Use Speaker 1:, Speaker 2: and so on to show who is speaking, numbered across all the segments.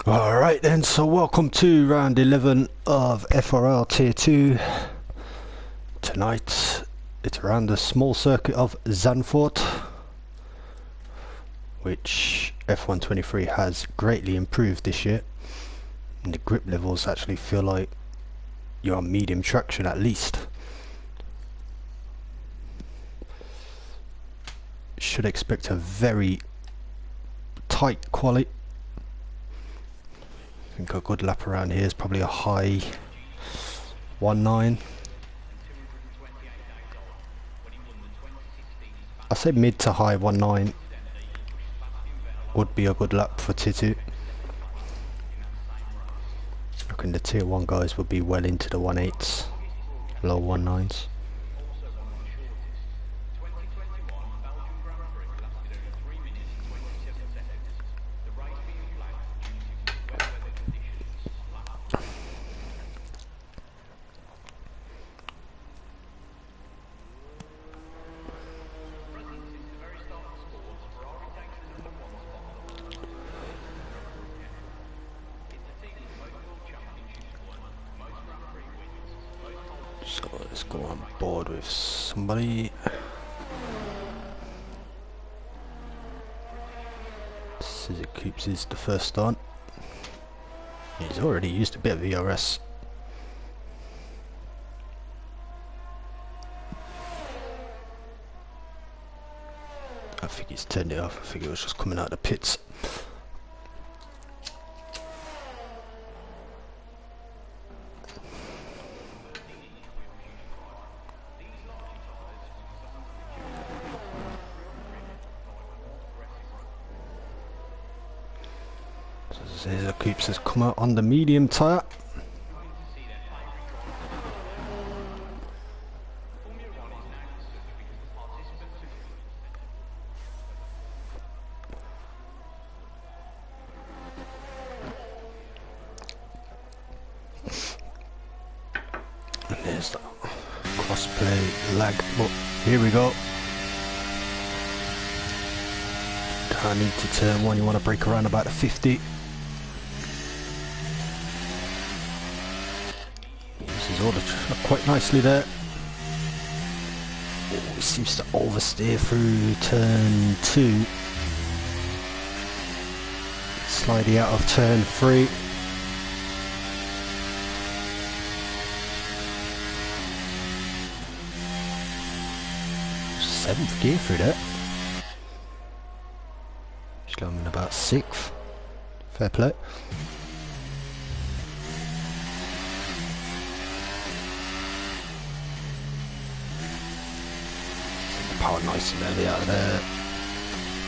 Speaker 1: Alright then, so welcome to round 11 of FRL Tier 2. Tonight it's around the small circuit of Zandvort, which F123 has greatly improved this year. And the grip levels actually feel like you're on medium traction at least. Should expect a very tight quali. I think a good lap around here is probably a high 1.9. I say mid to high 1.9 would be a good lap for Tier 2. I reckon the Tier 1 guys would be well into the 1.8s, low 1.9s. So let's go on board with somebody. Scissor Coops is the first on. He's already used a bit of VRS. I think he's turned it off. I think it was just coming out of the pits. Scissor Coops has come out on the medium tyre. And there's the crossplay lag, but here we go. Down into turn 1, you want to brake around about the 50. Uses all the track quite nicely there. Oh, he seems to oversteer through turn 2. Sliding out of turn 3. Seventh gear through that. He's going in about 6th. Fair play. Power nice and early out of there.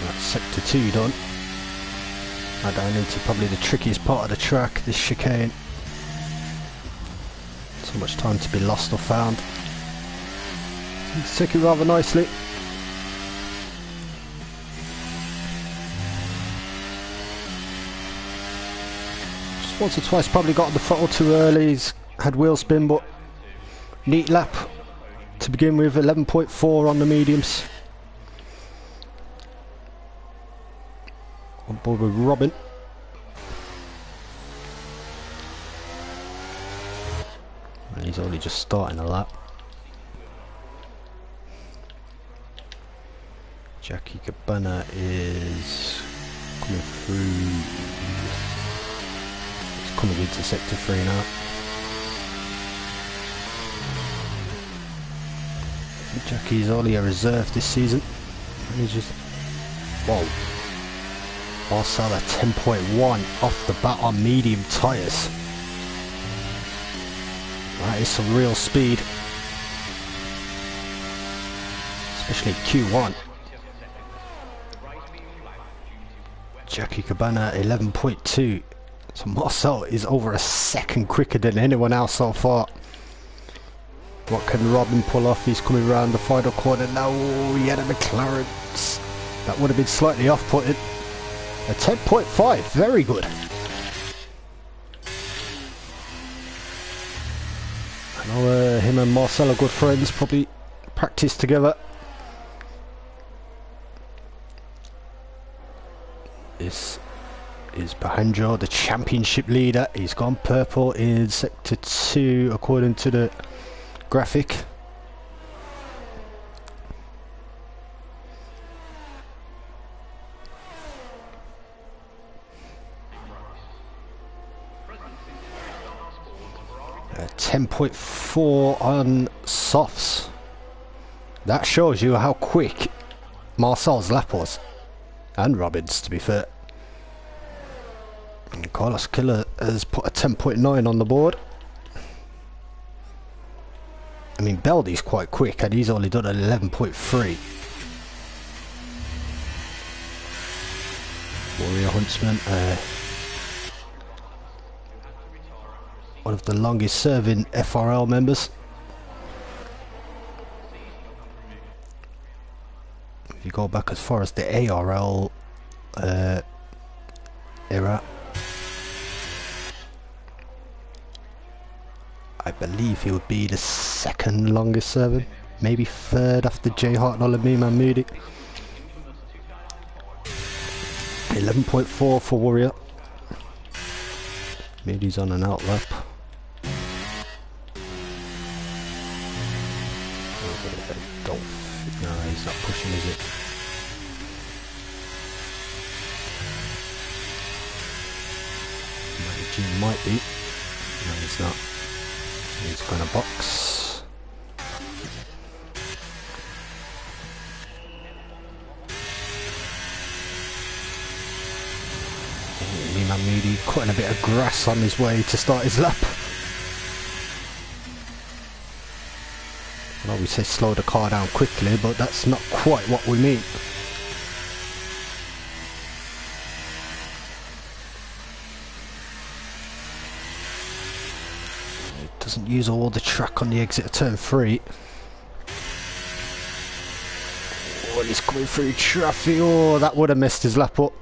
Speaker 1: That's sector 2 done. Now down into probably the trickiest part of the track, this chicane. So much time to be lost or found. He's took it rather nicely. Just once or twice probably got on the throttle too early. He's had wheel spin, but neat lap to begin with. 11.4 on the mediums. On board with Robin. And he's only just starting a lap. Jackie Cabana is coming through. He's coming into sector 3 now. Jackie's only a reserve this season. And he's just... Whoa. Marcella 10.1 off the bat on medium tyres. That is some real speed. Especially Q1. Jackie Cabana 11.2. So Marcel is over a second quicker than anyone else so far. What can Robin pull off? He's coming around the final corner now. Oh, he had a McLaren. That would have been slightly off-putted. A 10.5, very good. I know him and Marcel are good friends, probably practice together. This is Bahanjo, the championship leader. He's gone purple in sector 2 according to the graphic. A 10.4 on softs. That shows you how quick Marcel's lap was. And Robin's, to be fair. And Carlos Killer has put a 10.9 on the board. I mean, Beldy's quite quick and he's only done an 11.3. Warrior Huntsman, one of the longest serving FRL members. If you go back as far as the ARL era, I believe he would be the second longest serving, maybe third after Jay Hartnell and me, man, Moody. 11.4 for Warrior. Moody's on an outlap. No, he's not pushing, is it? He might be. No, he's not. He's going to box. Nima Moody cutting a bit of grass on his way to start his lap. I know we say slow the car down quickly, but that's not quite what we mean. It doesn't use all the track on the exit of turn 3. Oh, and he's coming through traffic. Oh, that would have messed his lap up.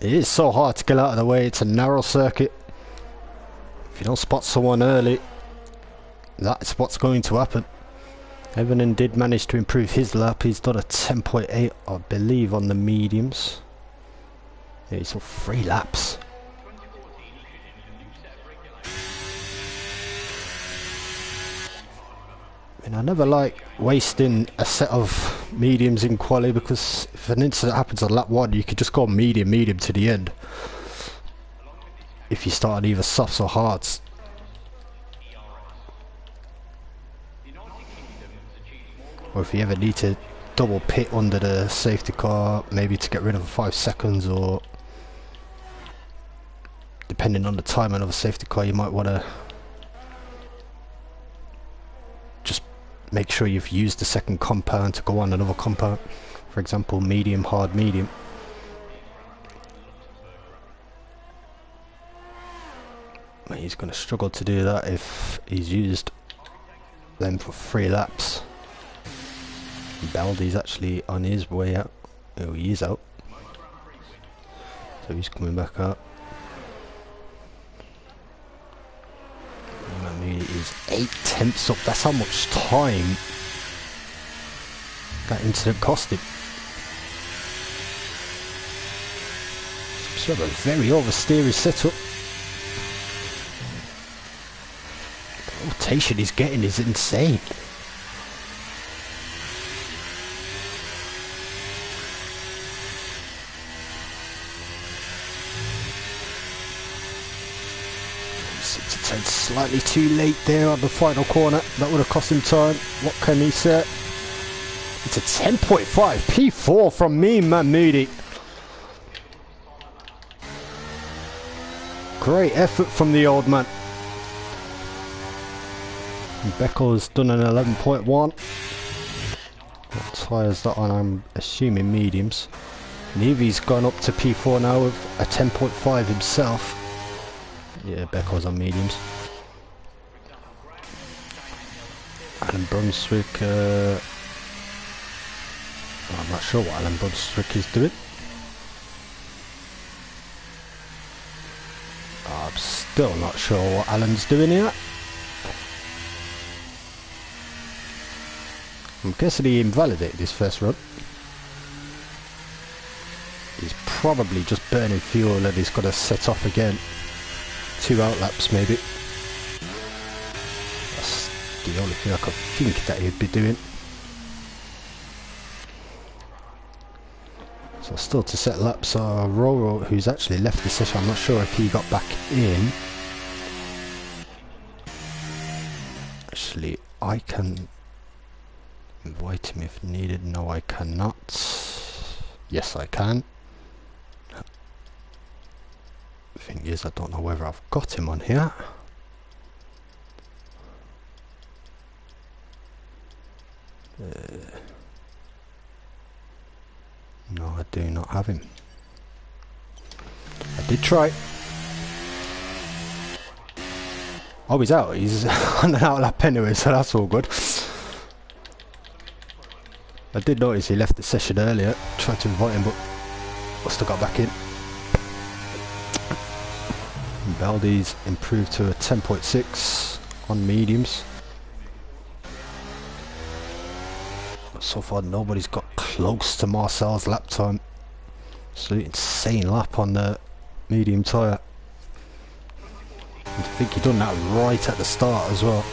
Speaker 1: It is so hard to get out of the way. It's a narrow circuit. If you don't spot someone early, that's what's going to happen. Evanen did manage to improve his lap. He's done a 10.8, I believe, on the mediums. Yeah, he's on 3 laps. I mean, I never like wasting a set of mediums in quali, because if an incident happens on lap 1, you could just go medium to the end. If you start on either softs or hards. Or if you ever need to double pit under the safety car, maybe to get rid of 5 seconds, or depending on the timing of a safety car, you might want to just make sure you've used the second compound to go on another compound. For example, medium, hard, medium. He's going to struggle to do that if he's used them for 3 laps. Baldy's actually on his way out. Oh, he is out. So he's coming back up. He is 8 tenths up. That's how much time that incident cost him. Sort of a very oversteery setup. The rotation he's getting is insane. Slightly too late there on the final corner. That would have cost him time. What can he say? It's a 10.5 P4 from me, man, Moody. Great effort from the old man. Beckel's done an 11.1. What tyres that on? I'm assuming mediums. Nevy's gone up to P4 now with a 10.5 himself. Yeah, Beckel's on mediums. Alan Brunswick, I'm not sure what Alan Brunswick is doing. I'm still not sure what Alan's doing here. I'm guessing he invalidated his first run. He's probably just burning fuel and he's got to set off again. 2 outlaps maybe. That's the only thing I could think that he'd be doing. So still to set laps are Roro, who's actually left the session. I'm not sure if he got back in. Actually, I can invite him if needed. No, I cannot. Yes, I can. The thing is, I don't know whether I've got him on here. No, I do not have him. I did try. Oh, he's out. He's on an outlap anyway, so that's all good. I did notice he left the session earlier. Tried to invite him, but must have got back in. Baldi's improved to a 10.6 on mediums. But so far, nobody's got close to Marcel's lap time. Absolute insane lap on the medium tyre. I think he done that right at the start as well.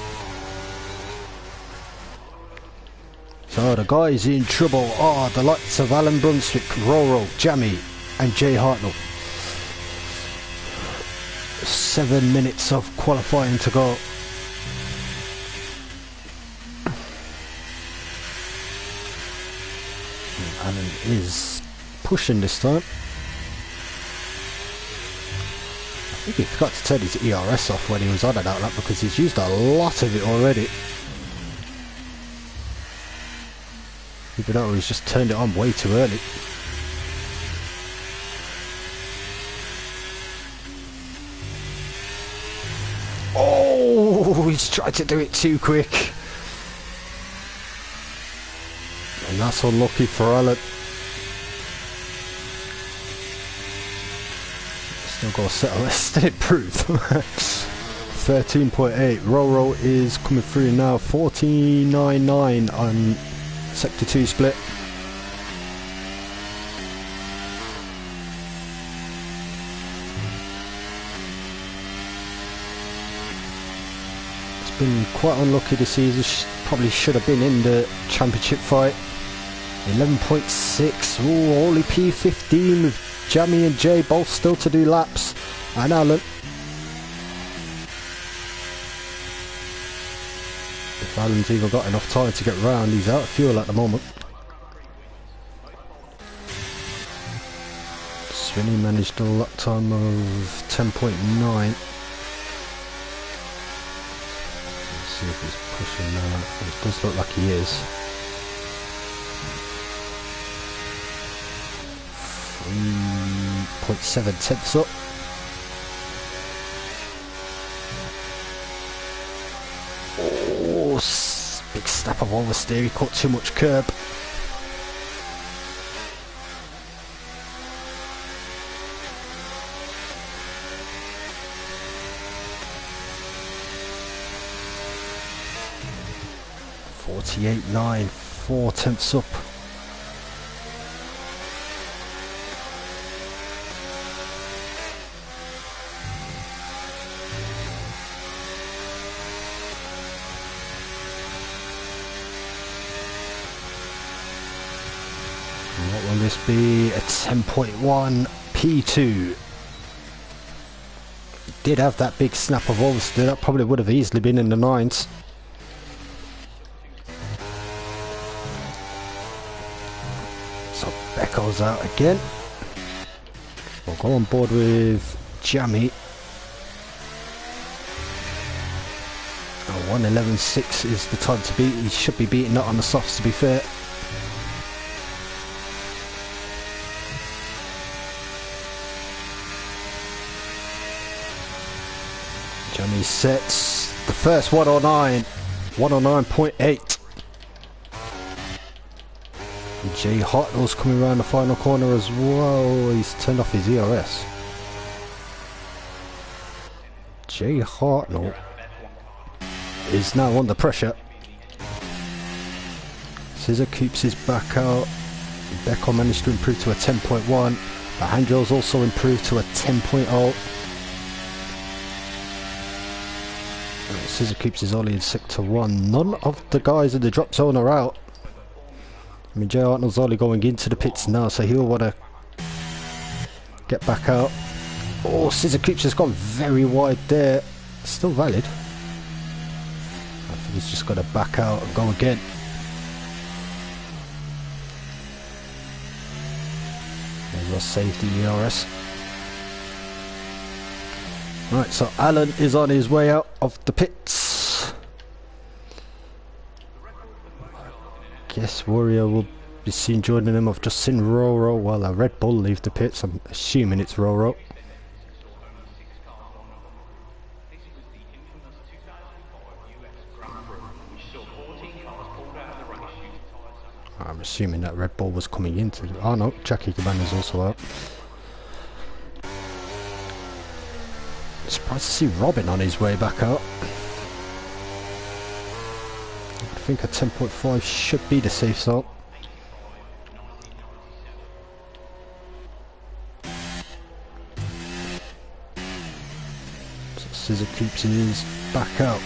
Speaker 1: So the guys in trouble are the likes of Alan Brunswick, Roro, Jammy and Jay Hartnell. 7 minutes of qualifying to go. And Alan is pushing this time. I think he forgot to turn his ERS off when he was on an outlap because he's used a lot of it already. Even though he's just turned it on way too early. Oh, he's tried to do it too quick. And that's unlucky for Alan. Still got to settle this, still improved. 13.8. Roro is coming through now. 49.9 on Sector 2 split. It's been quite unlucky this season. Probably should have been in the championship fight. 11.6. Ooh, only P15 with Jammy and Jay both still to do laps. And Alan. If Alan's even got enough time to get round, he's out of fuel at the moment. Swinney managed a lap time of 10.9. Let's see if he's pushing that. It does look like he is. 3.7 tenths up. Oh, big snap of oversteer, he caught too much curb. .48.9, 4 tenths up. What will this be? A 10.1 P2. Did have that big snap of oversteer, that probably would have easily been in the 9s. So Becko's out again. We'll go on board with Jammy. 1:11.6 is the time to beat. He should be beating that on the softs, to be fair. Jammy sets the first 109, 109.8. Jay Hartnell's coming around the final corner as well. He's turned off his ERS. Jay Hartnell is now under pressure. Scissor keeps his back out. Becko managed to improve to a 10.1. The hand drill's also improved to a 10.0. Scissor Keeps is only in sector 1. None of the guys in the drop zone are out. I mean, Jay Hartnell's only going into the pits now, so he'll want to get back out. Oh, Scissor Keeps has gone very wide there. Still valid. I think he's just got to back out and go again. There's our safety ERS. Right, so Alan is on his way out of the pits. Guess Warrior will be seen joining him. I've just seen Roro while a Red Bull leave the pits. I'm assuming it's Roro. I'm assuming that Red Bull was coming into... Oh no, Jackie Cabana's also out. Surprised to see Robin on his way back out. I think a 10.5 should be the safe zone. So Scissor Keeps his back out.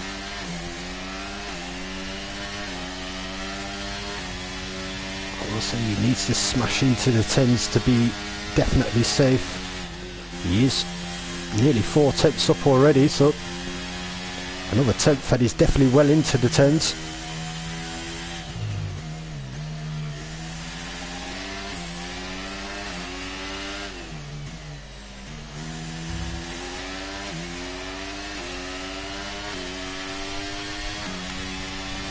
Speaker 1: I will say he needs to smash into the 10s to be definitely safe. He is nearly 4 tenths up already, so another 10th and he's definitely well into the 10s.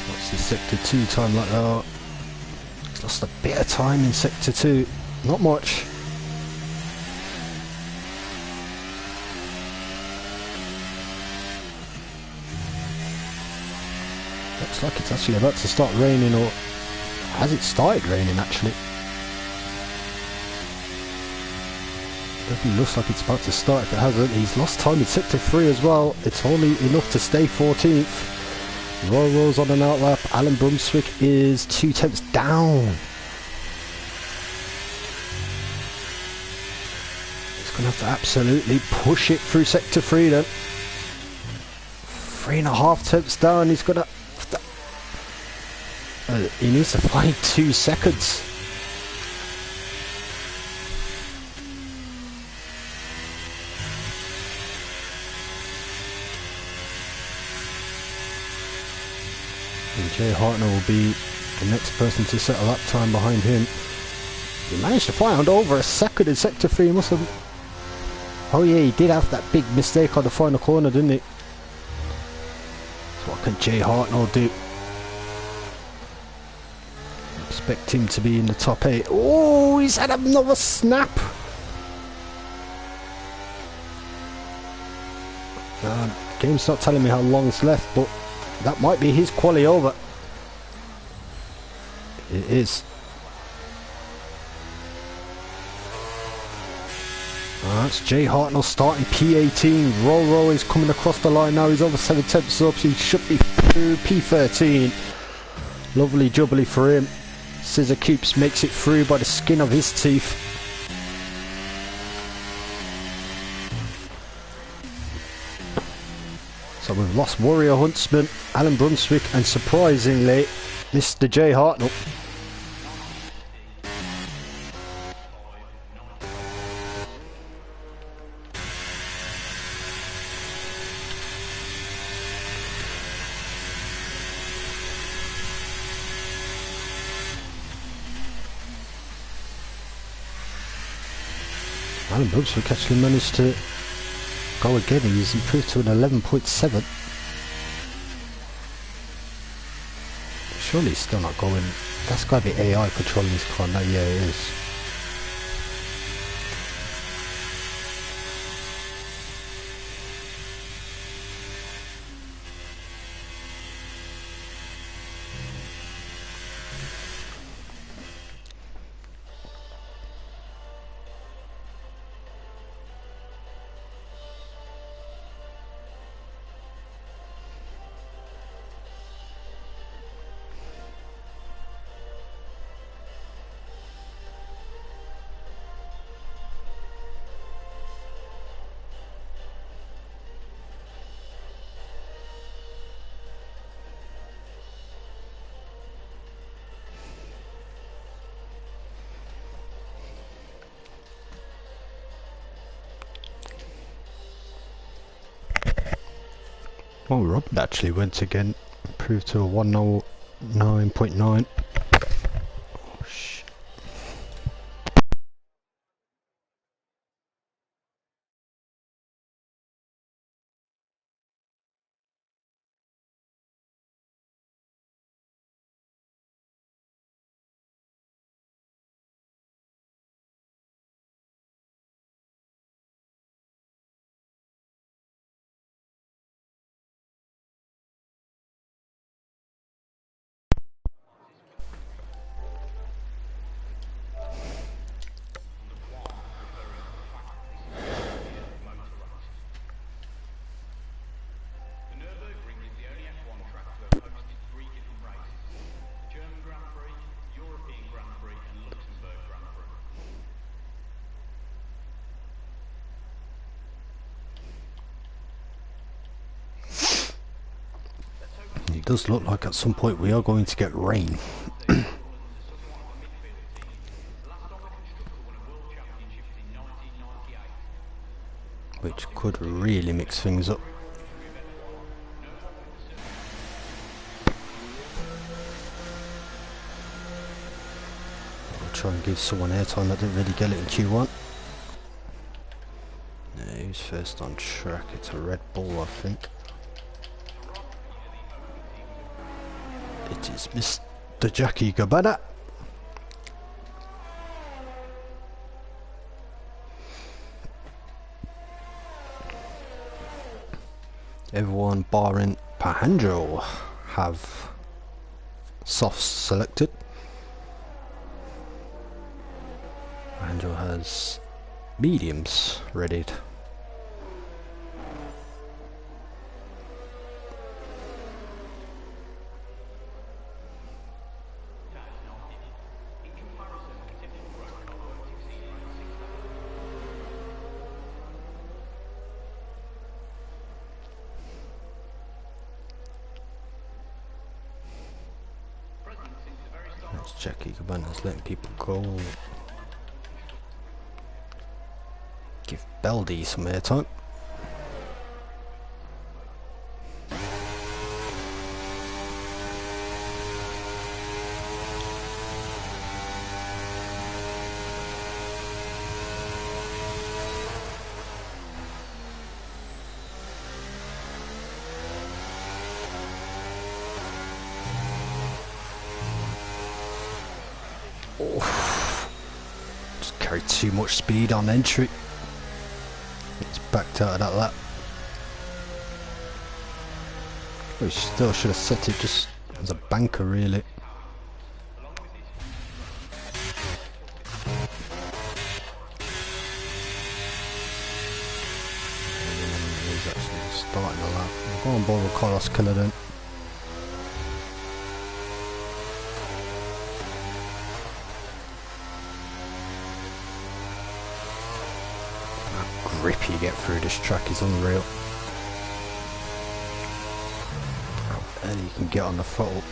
Speaker 1: What's the sector 2 time like that? He's lost a bit of time in sector 2, not much. Looks like it's actually about to start raining, or has it started raining actually? Definitely looks like it's about to start if it hasn't. He's lost time in sector 3 as well. It's only enough to stay 14th. Roro's on an outlap. Alan Brunswick is 2 tenths down. He's going to have to absolutely push it through sector 3 then. 3.5 tenths down. He's going to... he needs to find 2 seconds. And Jay Hartner will be the next person to set a lap time behind him. He managed to find over a second in sector 3. He must have... Oh yeah, he did have that big mistake on the final corner, didn't he? So what can Jay Hartner do? Expect him to be in the top 8. Oh, he's had another snap. Game's not telling me how long's left, but that might be his quali over. It is. That's Jay Hartnell starting P18. Roro is coming across the line now. He's over 7 tenths up, so he should be through P13. Lovely jubbly for him. Scissor Keeps makes it through by the skin of his teeth. So we've lost Warrior Huntsman, Alan Brunswick, and surprisingly, Mr. Jay Hartnell. Alan Brunswick actually managed to go again. He's improved to an 11.7. Surely he's still not going. That's got to be AI controlling his car. No, yeah, it is. Oh, Robin actually went again. Improved to a 109.9. Oh, shit. It does look like at some point we are going to get rain. Which could really mix things up. I'll try and give someone airtime that didn't really get it in Q1. Yeah, who's first on track? It's a Red Bull, I think. It is Mr. Jackie Cabana. Everyone barring Pahanjo have softs selected. Pahanjo has mediums readied. That's Jackie Cabana's letting people go. Give Beldy some airtime. Just carried too much speed on entry. It's backed out of that lap. We still should have set it just as a banker, really. He's actually starting the lap. We'll go on board with Carlos Cullinan. Grip you get through this track is unreal. How early you can get on the throttle.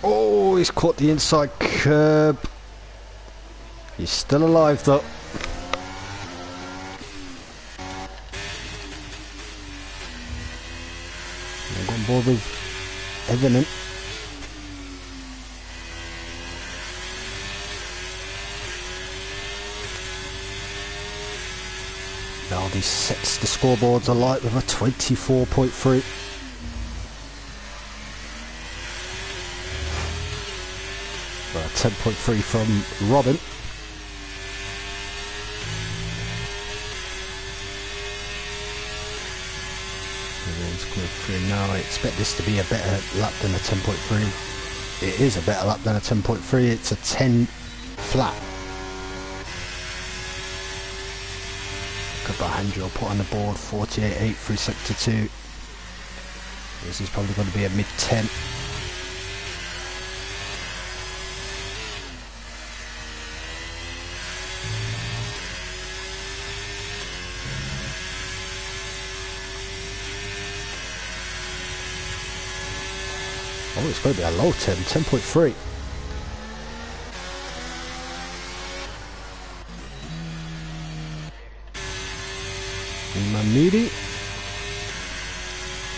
Speaker 1: Oh, he's caught the inside curb. He's still alive though. I'm on board with Evident. Now he sets the scoreboards alight with a 24.3. Well, 10.3 from Robin. And he's coming through now. I expect this to be a better lap than a 10.3. It is a better lap than a 10.3. It's a 10 flat. Pahanjo put on the board 48.8 through sector 2. This is probably going to be a mid 10. Oh, it's going to be a low 10, 10.3. on a meaty.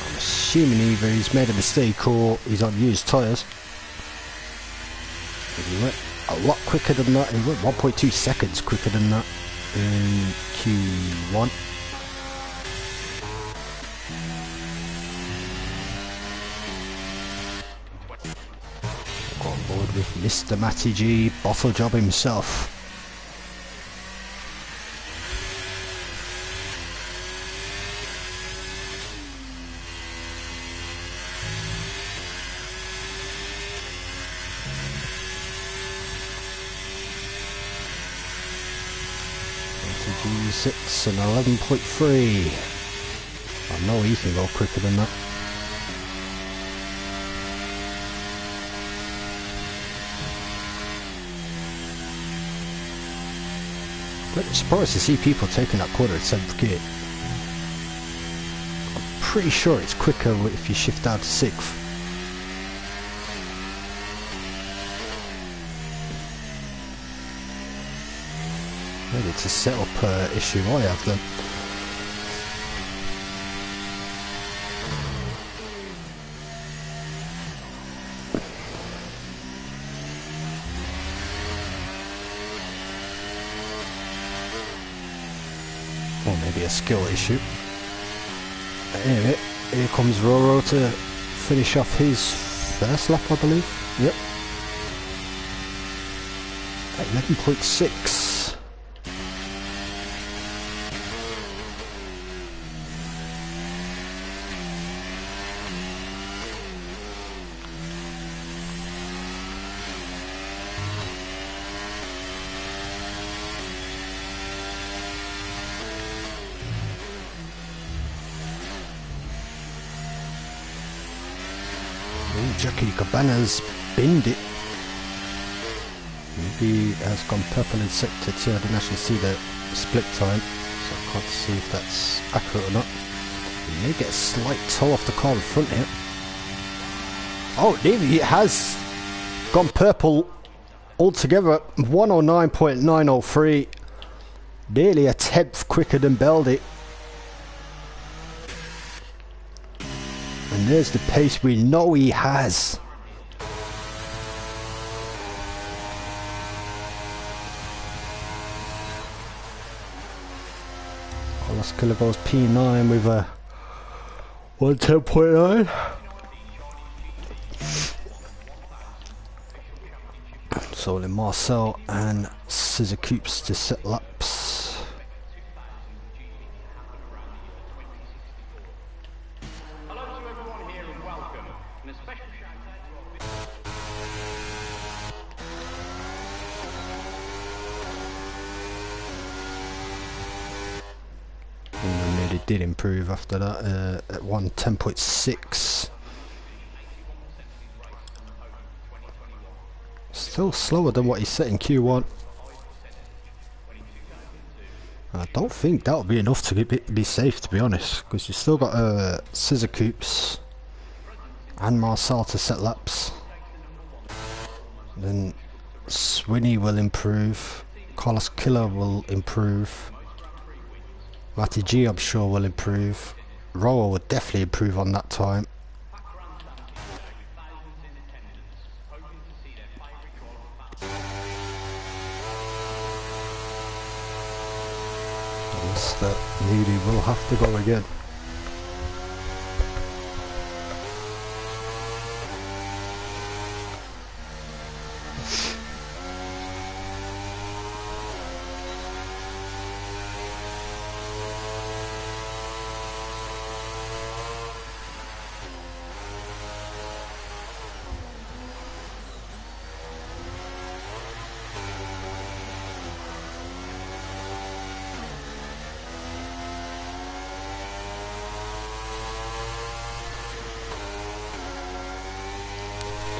Speaker 1: I'm assuming either he's made a mistake or he's on used tyres. He went a lot quicker than that. He went 1.2 seconds quicker than that in Q1. Got on board with Mr. Matty G, bottle job himself. G6 and 11.3. I know he can go quicker than that. But I'm surprised to see people taking that corner at 7th gear. I'm pretty sure it's quicker if you shift down to 6th. Maybe it's a setup issue I have then. Or maybe a skill issue. Anyway, here comes Roro to finish off his first lap, I believe. Yep. 11.6. Jackie Cabana's binned it. Maybe has gone purple in sector 2. I didn't actually see the split time, so I can't see if that's accurate or not. He may get a slight toe off the car in front here. Oh, nearly it has gone purple altogether. 109.903. Nearly a 10th quicker than Beldy. And there's the pace we know he has. Carlos Kilovo's P9 with a 110.9. So in Marcel and Scissor Coops to set laps. Did improve after that at 110.6. Still slower than what he set in Q1. I don't think that'll be enough to be safe, to be honest, because you've still got Scissor Coops and Marcel to set laps. Then Swinney will improve, Carlos Killer will improve, Matty G I'm sure will improve, Roa will definitely improve on that time. That Moody will have to go again.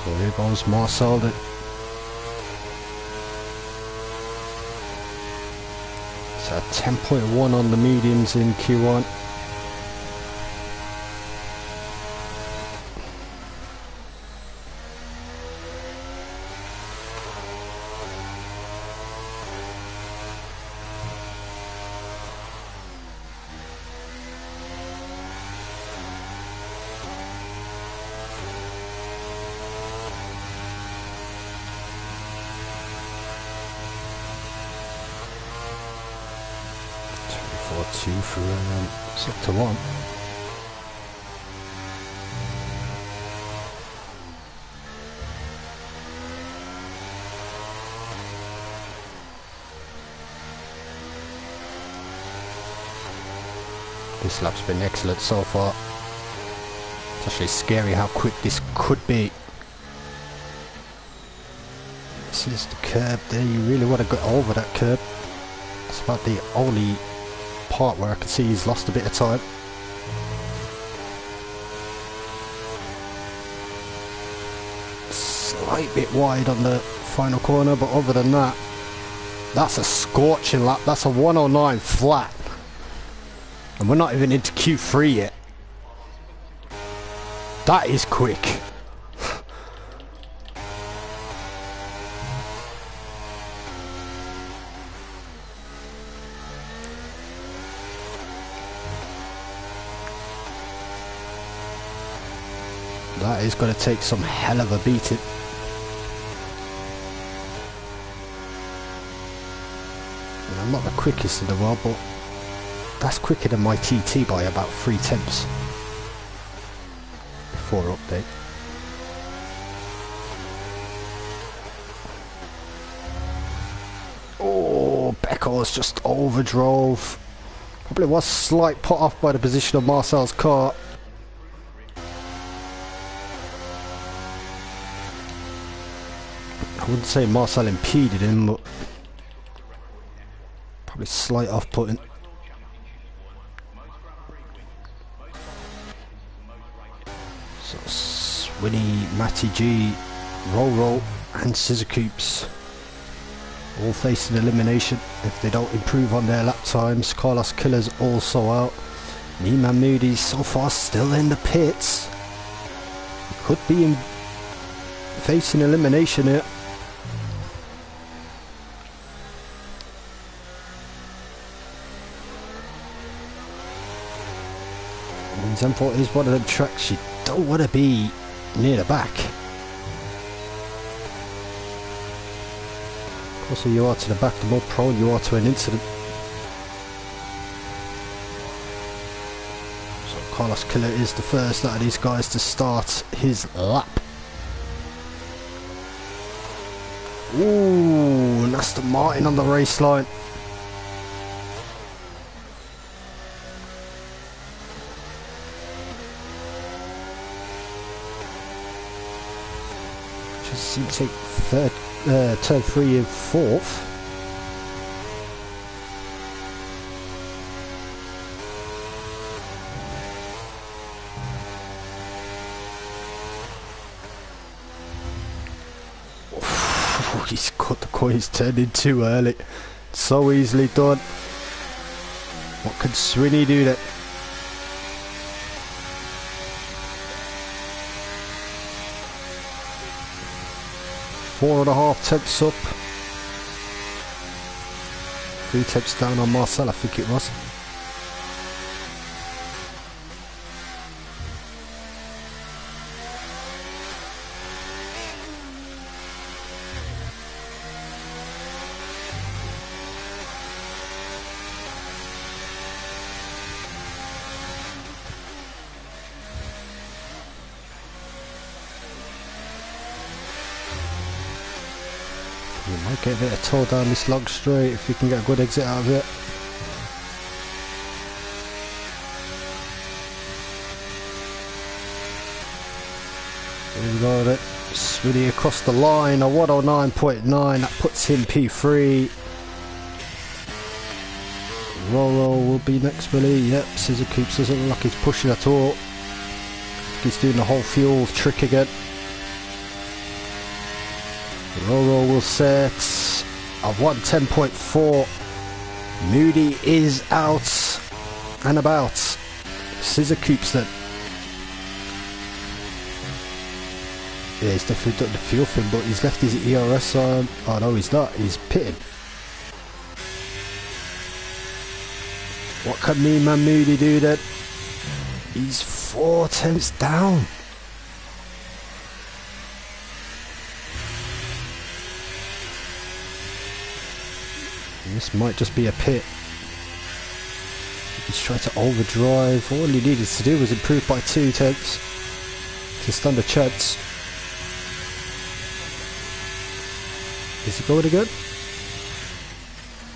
Speaker 1: So here goes Marcel. It's a 10.1 on the mediums in Q1. got 2 for sector 1. This lap's been excellent so far. It's actually scary how quick this could be. This is the curb there, you really want to get over that curb. It's about the only part where I can see he's lost a bit of time. Slight bit wide on the final corner, but other than that, that's a scorching lap. That's a 109 flat. And we're not even into Q3 yet. That is quick. That is going to take some hell of a beating. And I'm not the quickest in the world, but that's quicker than my TT by about 3 tenths. Before update. Oh, Becco's just overdrove. Probably was slight put off by the position of Marcel's car. I wouldn't say Marcel impeded him, but probably slight off-putting. So Swinny, Matty G, Roll and Scissor Coops all facing elimination if they don't improve on their lap times. Carlos Killer's also out. Neiman Moody's so far still in the pits. He could be facing elimination here. Zandvort is one of them tracks you don't want to be near the back. The closer you are to the back, the more prone you are to an incident. So Carlos Killer is the first out of these guys to start his lap. Ooh, and that's the Martin on the race line. Seems to take turn 3 and 4th. He's got the coins turned in too early. So easily done. What can Swinny do that? 4.5 tenths up. 3 tenths down on Marcel, I think it was. You might get a bit of tow down this long straight if you can get a good exit out of it. There we go, that's really across the line, a 109.9, that puts him P3. Roro will be next, Billy. Yep, Scissor Coops doesn't look like he's pushing at all. He's doing the whole fuel trick again. Roro will set a 110.4. Moody is out and about. Scissor Coops then. Yeah, he's definitely done the fuel thing, but he's left his ERS on. Oh no, he's not. He's pitting. What can me man Moody do then? He's 4 tenths down. This might just be a pit. He's trying to overdrive. All he needed to do was improve by 2 tenths to stand a chance. Is he going again?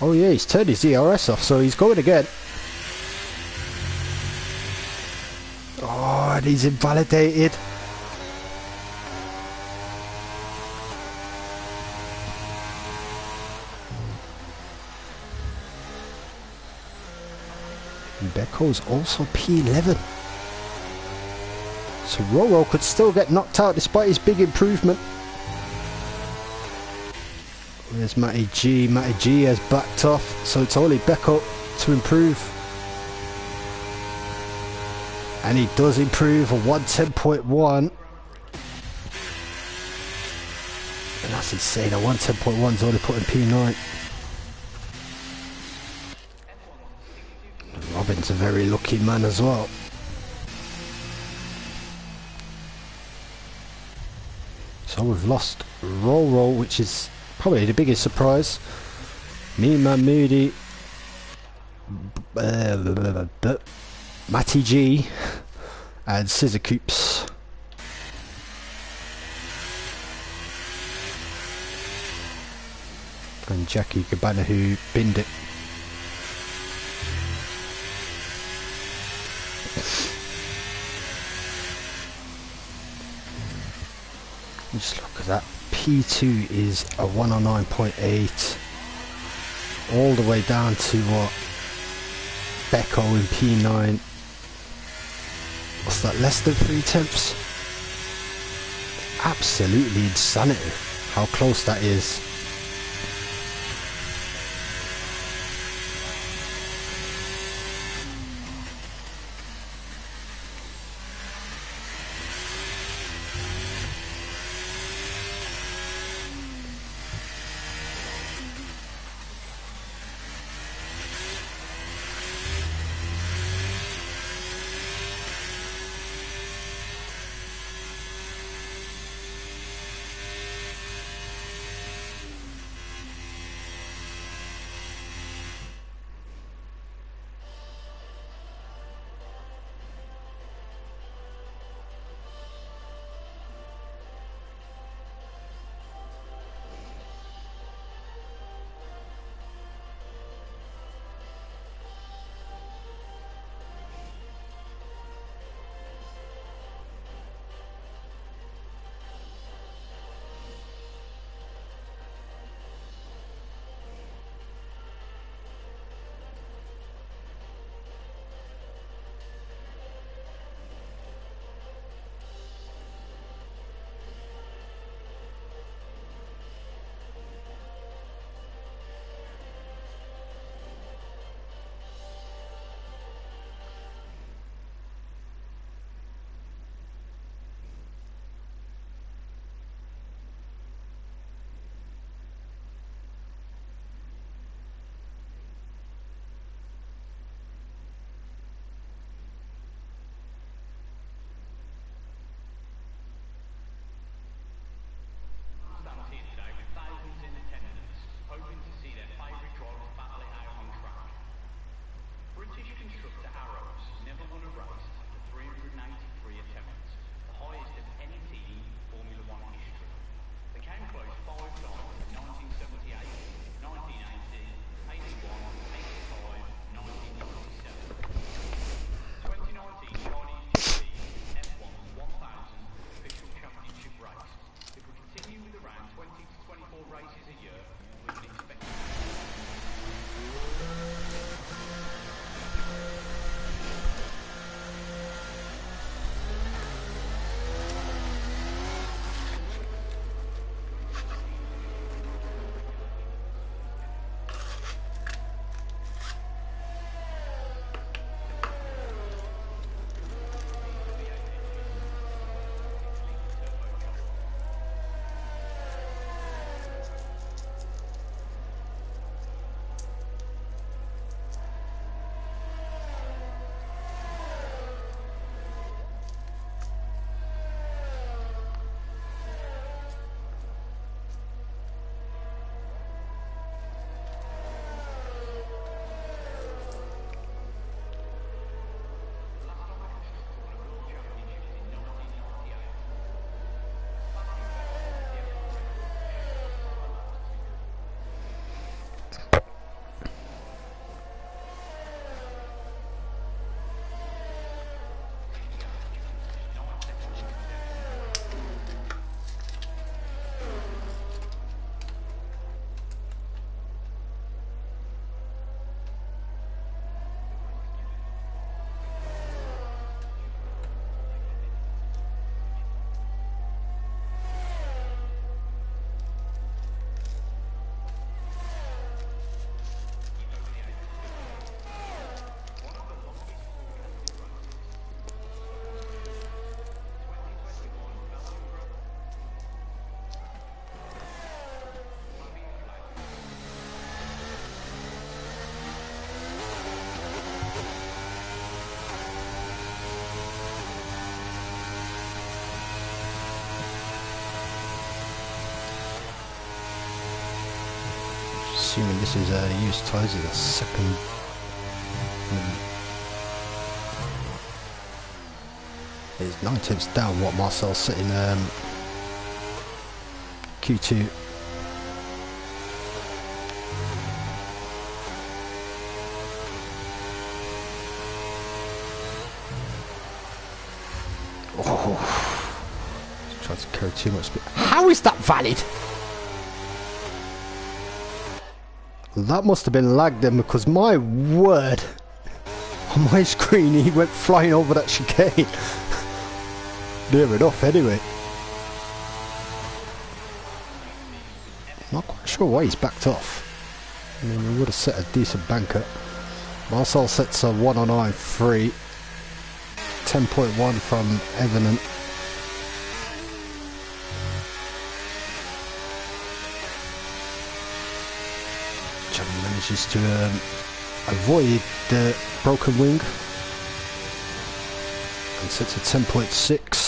Speaker 1: Oh yeah, he's turned his DRS off, so he's going again. Oh, and he's invalidated. And Becco's also P11. So Roro could still get knocked out despite his big improvement. There's Matty G. Matty G has backed off, so it's only Becco to improve. And he does improve a 110.1. And that's insane, a 110.1 is only put in P9. Robin's a very lucky man as well. So we've lost Roro, which is probably the biggest surprise. Me, Moody, Matty G, and Scissor Coops. And Jackie Cabana, who binned it. Just look at that. P2 is a 109.8 all the way down to what Becco in P9. What's that, less than 3 tenths? Absolutely insanity how close that is. assuming this is used tyres in the second. It's 9 tenths down what Marcel's setting Q2. Oh, trying to carry too much speed. How is that valid? That must have been lagged then, because my word, on my screen he went flying over that chicane. Near enough anyway. Not quite sure why he's backed off. I mean, he would have set a decent banker. Marcel sets a 109.3. 10.1 from Evening. Johnny manages to avoid the broken wing and sets a 10.6.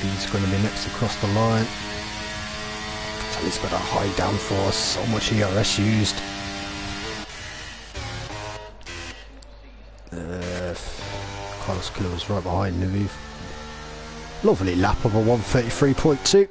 Speaker 1: He's going to be next across the line. And he's got a high downforce, so much ERS used. Carlos Killer was right behind Naviv. Lovely lap of a 133.2.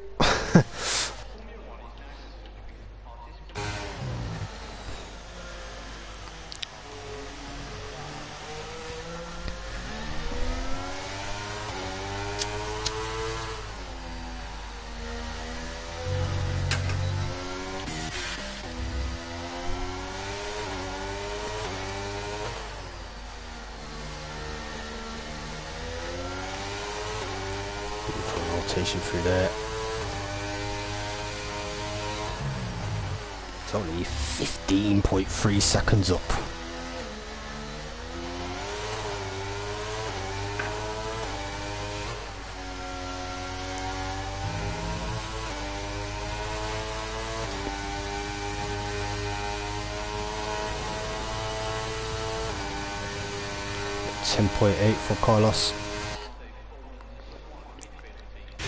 Speaker 1: Through there. It's only 15.3 seconds up. .8 for Carlos.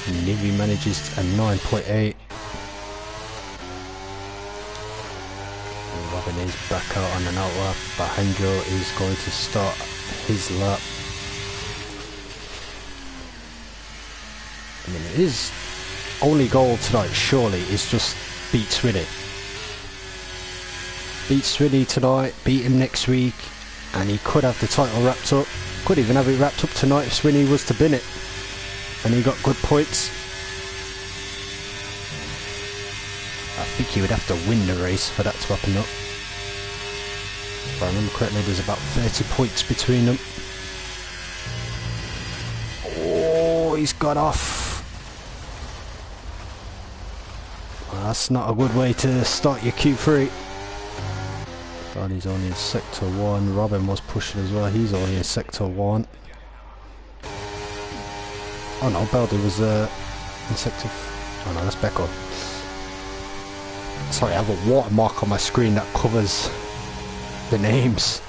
Speaker 1: Nivi manages a 9.8. Robin is back out on an out lap. Alejandro is going to start his lap. I mean, his only goal tonight surely is just beat Swinny. Beat Swinny tonight, beat him next week, and he could have the title wrapped up. Could even have it wrapped up tonight if Swinny was to bin it. And he got good points. I think he would have to win the race for that to happen up. If I remember correctly, there's about 30 points between them. Oh, he's got off. Well, that's not a good way to start your Q3. Barney's only in sector 1. Robin was pushing as well. He's only in sector 1. Oh no, Beldy was in sector. Oh no, that's Becco. Sorry, I have a watermark on my screen that covers the names.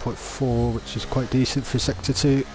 Speaker 1: .4, which is quite decent for sector 2.